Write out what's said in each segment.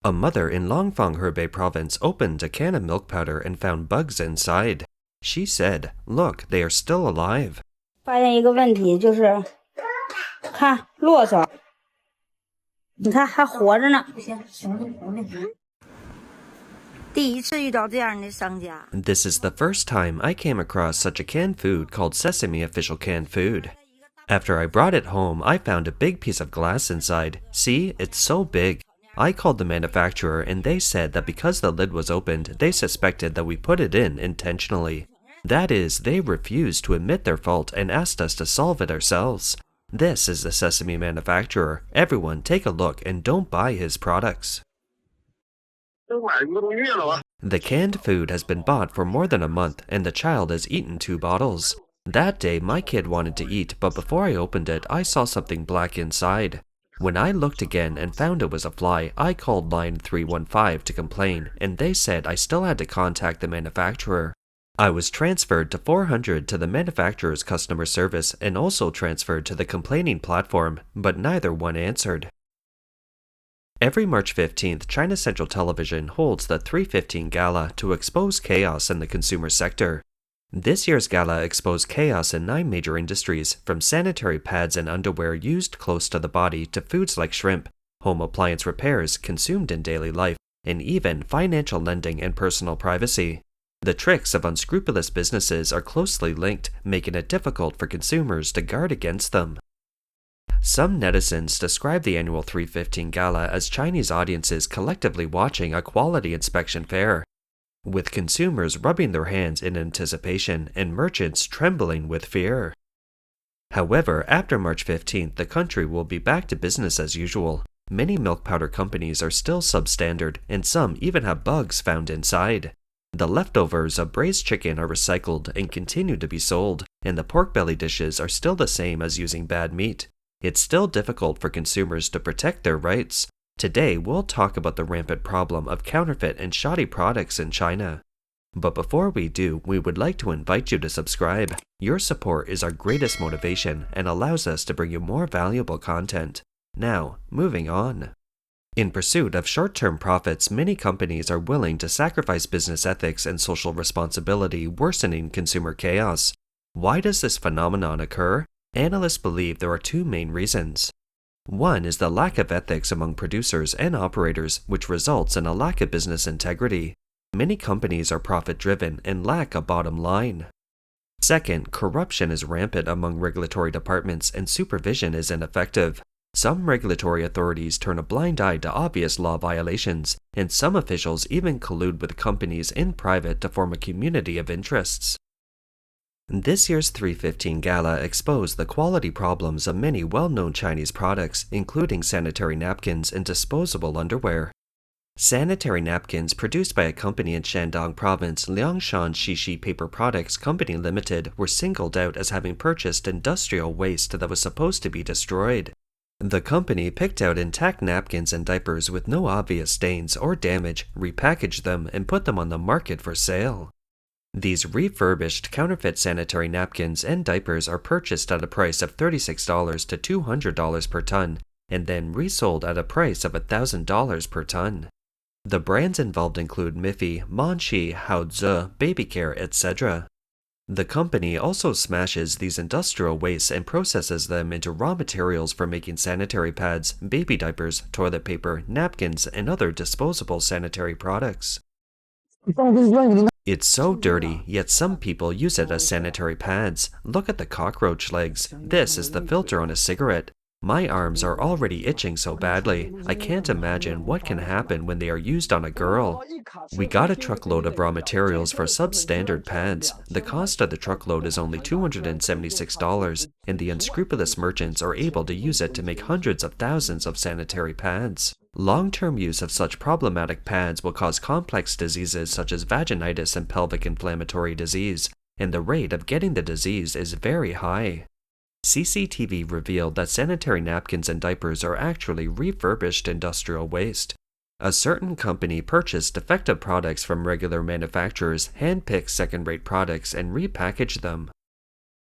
A mother in Langfang, Hebei province opened a can of milk powder and found bugs inside. She said, "Look, they are still alive." 发现一个问题，就是看啰嗦，你看还活着呢。第一次遇到这样的商家。This is the first time I came across such a canned food called Sesame Official Canned Food. After I brought it home, I found a big piece of glass inside. See, it's so big. I called the manufacturer and they said that because the lid was opened, they suspected that we put it in intentionally. That is, they refused to admit their fault and asked us to solve it ourselves. This is the sesame manufacturer. Everyone take a look and don't buy his products. The canned food has been bought for more than a month and the child has eaten 2 bottles. That day my kid wanted to eat, but before I opened it, I saw something black inside. When I looked again and found it was a fly, I called line 315 to complain, and they said I still had to contact the manufacturer. I was transferred to 400 to the manufacturer's customer service and also transferred to the complaining platform, but neither one answered. Every March 15th, China Central Television holds the 315 Gala to expose chaos in the consumer sector. This year's gala exposed chaos in 9 major industries, from sanitary pads and underwear used close to the body to foods like shrimp, home appliance repairs consumed in daily life, and even financial lending and personal privacy. The tricks of unscrupulous businesses are closely linked, making it difficult for consumers to guard against them. Some netizens describe the annual 315 Gala as Chinese audiences collectively watching a quality inspection fair, with consumers rubbing their hands in anticipation and merchants trembling with fear. However, after March 15th, the country will be back to business as usual. Many milk powder companies are still substandard, and some even have bugs found inside. The leftovers of braised chicken are recycled and continue to be sold, and the pork belly dishes are still the same as using bad meat. It's still difficult for consumers to protect their rights. Today, we'll talk about the rampant problem of counterfeit and shoddy products in China. But before we do, we would like to invite you to subscribe. Your support is our greatest motivation and allows us to bring you more valuable content. Now, moving on. In pursuit of short-term profits, many companies are willing to sacrifice business ethics and social responsibility, worsening consumer chaos. Why does this phenomenon occur? Analysts believe there are 2 main reasons. One is the lack of ethics among producers and operators, which results in a lack of business integrity. Many companies are profit-driven and lack a bottom line. Second, corruption is rampant among regulatory departments and supervision is ineffective. Some regulatory authorities turn a blind eye to obvious law violations, and some officials even collude with companies in private to form a community of interests. This year's 315 Gala exposed the quality problems of many well-known Chinese products, including sanitary napkins and disposable underwear. Sanitary napkins produced by a company in Shandong Province, Liangshan Shishi Paper Products Company Limited, were singled out as having purchased industrial waste that was supposed to be destroyed. The company picked out intact napkins and diapers with no obvious stains or damage, repackaged them, and put them on the market for sale. These refurbished counterfeit sanitary napkins and diapers are purchased at a price of $36 to $200 per ton, and then resold at a price of $1,000 per ton. The brands involved include Miffy, Monchi, Haoze, Baby Care, etc. The company also smashes these industrial wastes and processes them into raw materials for making sanitary pads, baby diapers, toilet paper, napkins, and other disposable sanitary products. It's so dirty, yet some people use it as sanitary pads. Look at the cockroach legs. This is the filter on a cigarette. My arms are already itching so badly. I can't imagine what can happen when they are used on a girl. We got a truckload of raw materials for substandard pads. The cost of the truckload is only $276, and the unscrupulous merchants are able to use it to make hundreds of thousands of sanitary pads. Long-term use of such problematic pads will cause complex diseases such as vaginitis and pelvic inflammatory disease, and the rate of getting the disease is very high. CCTV revealed that sanitary napkins and diapers are actually refurbished industrial waste. A certain company purchased defective products from regular manufacturers, handpicked second-rate products, and repackaged them.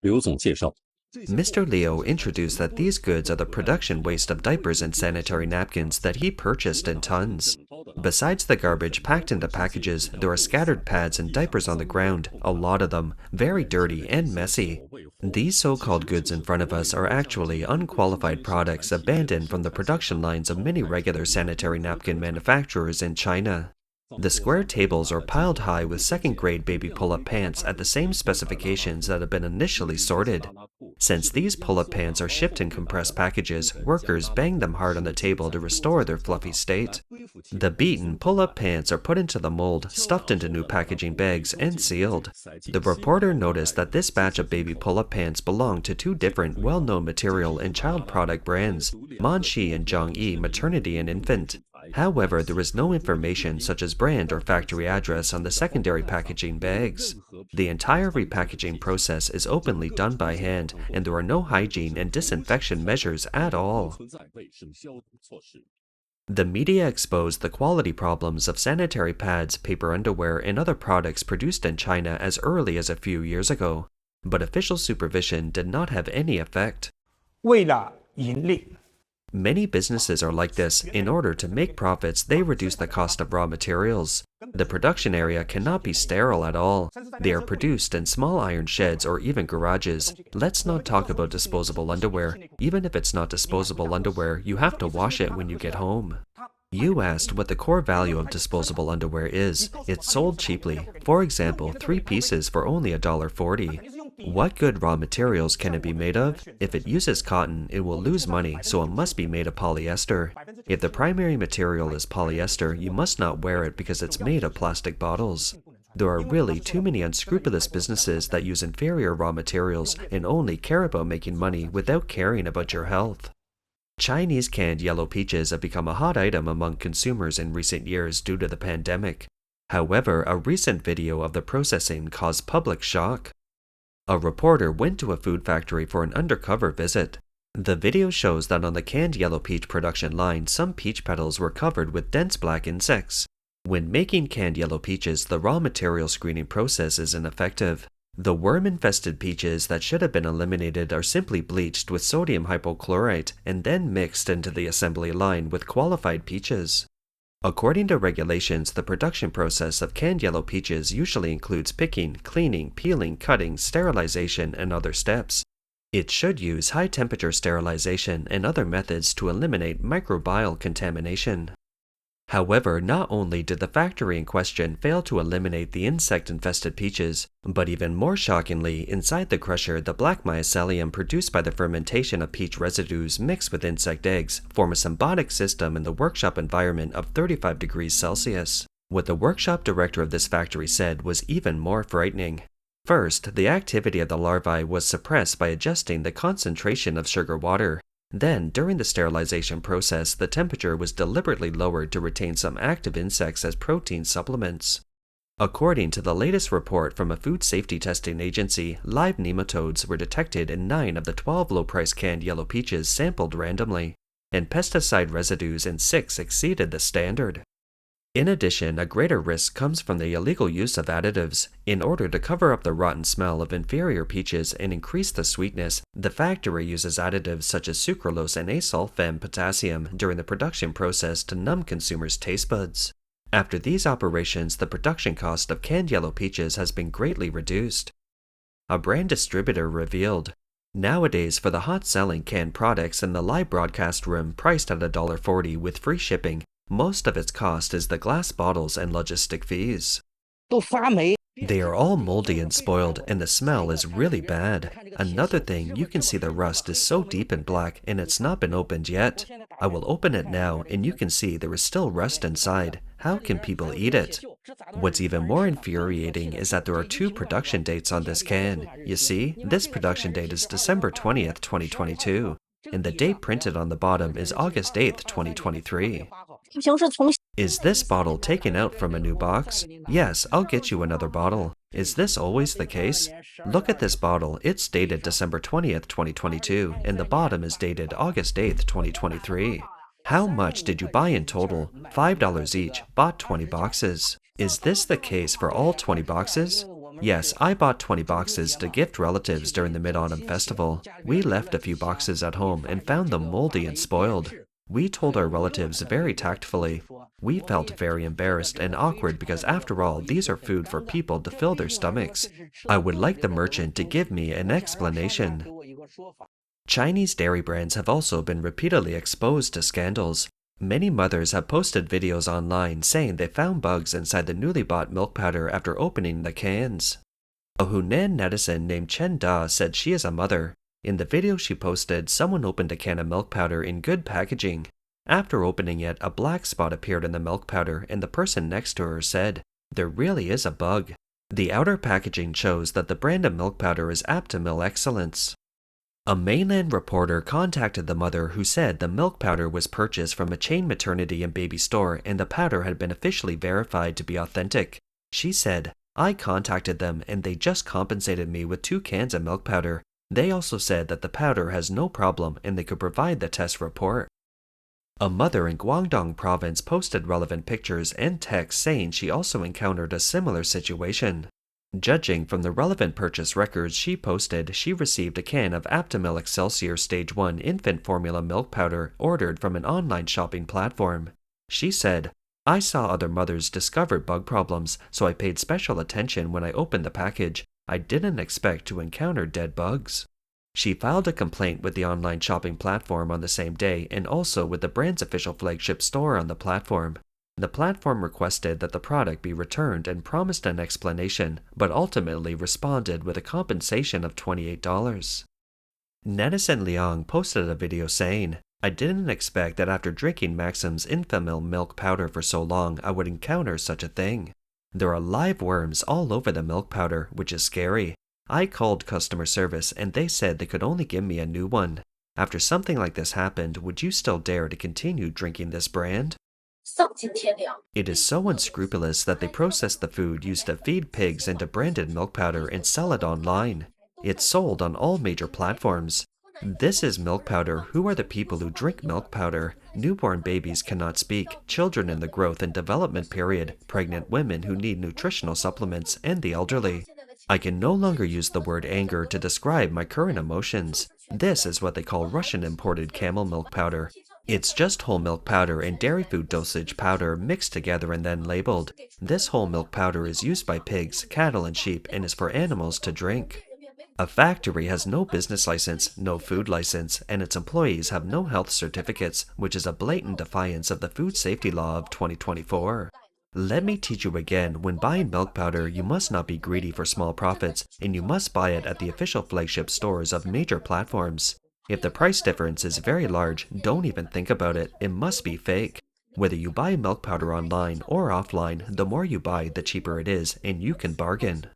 刘总介绍， Mr. Leo introduced that these goods are the production waste of diapers and sanitary napkins that he purchased in tons. Besides the garbage packed into packages, there are scattered pads and diapers on the ground, a lot of them, very dirty and messy. These so-called goods in front of us are actually unqualified products abandoned from the production lines of many regular sanitary napkin manufacturers in China. The square tables are piled high with second-grade baby pull-up pants at the same specifications that have been initially sorted. Since these pull-up pants are shipped in compressed packages, workers bang them hard on the table to restore their fluffy state. The beaten pull-up pants are put into the mold, stuffed into new packaging bags, and sealed. The reporter noticed that this batch of baby pull-up pants belonged to two different well-known material and child product brands, Monshi and Zhongyi Maternity and Infant. However, there is no information such as brand or factory address on the secondary packaging bags. The entire repackaging process is openly done by hand, and there are no hygiene and disinfection measures at all. The media exposed the quality problems of sanitary pads, paper underwear, and other products produced in China as early as a few years ago, but official supervision did not have any effect. 为了盈利。 Many businesses are like this. In order to make profits, they reduce the cost of raw materials. The production area cannot be sterile at all. They are produced in small iron sheds or even garages. Let's not talk about disposable underwear. Even if it's not disposable underwear, you have to wash it when you get home. You asked what the core value of disposable underwear is. It's sold cheaply. For example, 3 pieces for only $1.40. What good raw materials can it be made of? If it uses cotton, it will lose money, so it must be made of polyester. If the primary material is polyester, you must not wear it because it's made of plastic bottles. There are really too many unscrupulous businesses that use inferior raw materials and only care about making money without caring about your health. Chinese canned yellow peaches have become a hot item among consumers in recent years due to the pandemic. However, a recent video of the processing caused public shock. A reporter went to a food factory for an undercover visit. The video shows that on the canned yellow peach production line, some peach petals were covered with dense black insects. When making canned yellow peaches, the raw material screening process is ineffective. The worm-infested peaches that should have been eliminated are simply bleached with sodium hypochlorite and then mixed into the assembly line with qualified peaches. According to regulations, the production process of canned yellow peaches usually includes picking, cleaning, peeling, cutting, sterilization, and other steps. It should use high-temperature sterilization and other methods to eliminate microbial contamination. However, not only did the factory in question fail to eliminate the insect-infested peaches, but even more shockingly, inside the crusher, the black mycelium produced by the fermentation of peach residues mixed with insect eggs form a symbiotic system in the workshop environment of 35 degrees Celsius. What the workshop director of this factory said was even more frightening. First, the activity of the larvae was suppressed by adjusting the concentration of sugar water. Then, during the sterilization process, the temperature was deliberately lowered to retain some active insects as protein supplements. According to the latest report from a food safety testing agency, live nematodes were detected in 9 of the 12 low-price canned yellow peaches sampled randomly, and pesticide residues in 6 exceeded the standard. In addition, a greater risk comes from the illegal use of additives. In order to cover up the rotten smell of inferior peaches and increase the sweetness, the factory uses additives such as sucralose and asulfam potassium during the production process to numb consumers' taste buds. After these operations, the production cost of canned yellow peaches has been greatly reduced. A brand distributor revealed, "Nowadays, for the hot-selling canned products in the live broadcast room priced at $1.40 with free shipping, most of its cost is the glass bottles and logistic fees. 都发霉。 They are all moldy and spoiled, and the smell is really bad. Another thing, you can see the rust is so deep and black, and it's not been opened yet. I will open it now, and you can see there is still rust inside. How can people eat it?" What's even more infuriating is that there are 2 production dates on this can. You see, this production date is December 20th, 2022. And the date printed on the bottom is August 8th, 2023. Is this bottle taken out from a new box? Yes, I'll get you another bottle. Is this always the case? Look at this bottle. It's dated December 20th, 2022, and the bottom is dated August 8th, 2023. How much did you buy in total? $5 each, bought 20 boxes. Is this the case for all 20 boxes? Yes, I bought 20 boxes to gift relatives during the Mid-Autumn Festival. We left a few boxes at home and found them moldy and spoiled. We told our relatives very tactfully. We felt very embarrassed and awkward because after all, these are food for people to fill their stomachs. I would like the merchant to give me an explanation. Chinese dairy brands have also been repeatedly exposed to scandals. Many mothers have posted videos online saying they found bugs inside the newly bought milk powder after opening the cans. A Hunan netizen named Chen Da said she is a mother. In the video she posted, someone opened a can of milk powder in good packaging. After opening it, a black spot appeared in the milk powder and the person next to her said, "There really is a bug." The outer packaging shows that the brand of milk powder is Aptamil Excellence. A mainland reporter contacted the mother who said the milk powder was purchased from a chain maternity and baby store and the powder had been officially verified to be authentic. She said, "I contacted them and they just compensated me with 2 cans of milk powder. They also said that the powder has no problem and they could provide the test report." A mother in Guangdong province posted relevant pictures and text saying she also encountered a similar situation. Judging from the relevant purchase records she posted, she received a can of Aptamil Excelsior Stage 1 infant formula milk powder ordered from an online shopping platform. She said, "I saw other mothers discover bug problems, so I paid special attention when I opened the package. I didn't expect to encounter dead bugs." She filed a complaint with the online shopping platform on the same day and also with the brand's official flagship store on the platform. The platform requested that the product be returned and promised an explanation, but ultimately responded with a compensation of $28. Netizen Liang posted a video saying, "I didn't expect that after drinking Maxim's Infamil milk powder for so long, I would encounter such a thing. There are live worms all over the milk powder, which is scary. I called customer service and they said they could only give me a new one. After something like this happened, would you still dare to continue drinking this brand?" It is so unscrupulous that they process the food used to feed pigs into branded milk powder and sell it online. It's sold on all major platforms. This is milk powder. Who are the people who drink milk powder? Newborn babies cannot speak, children in the growth and development period, pregnant women who need nutritional supplements, and the elderly. I can no longer use the word anger to describe my current emotions. This is what they call Russian imported camel milk powder. It's just whole milk powder and dairy food dosage powder mixed together and then labeled. This whole milk powder is used by pigs, cattle, and sheep and is for animals to drink. A factory has no business license, no food license, and its employees have no health certificates, which is a blatant defiance of the food safety law of 2024. Let me teach you again, when buying milk powder, you must not be greedy for small profits, and you must buy it at the official flagship stores of major platforms. If the price difference is very large, don't even think about it. It must be fake. Whether you buy milk powder online or offline, the more you buy, the cheaper it is, and you can bargain.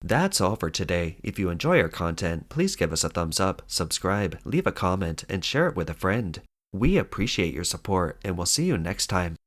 That's all for today. If you enjoy our content, please give us a thumbs up, subscribe, leave a comment, and share it with a friend. We appreciate your support, and we'll see you next time.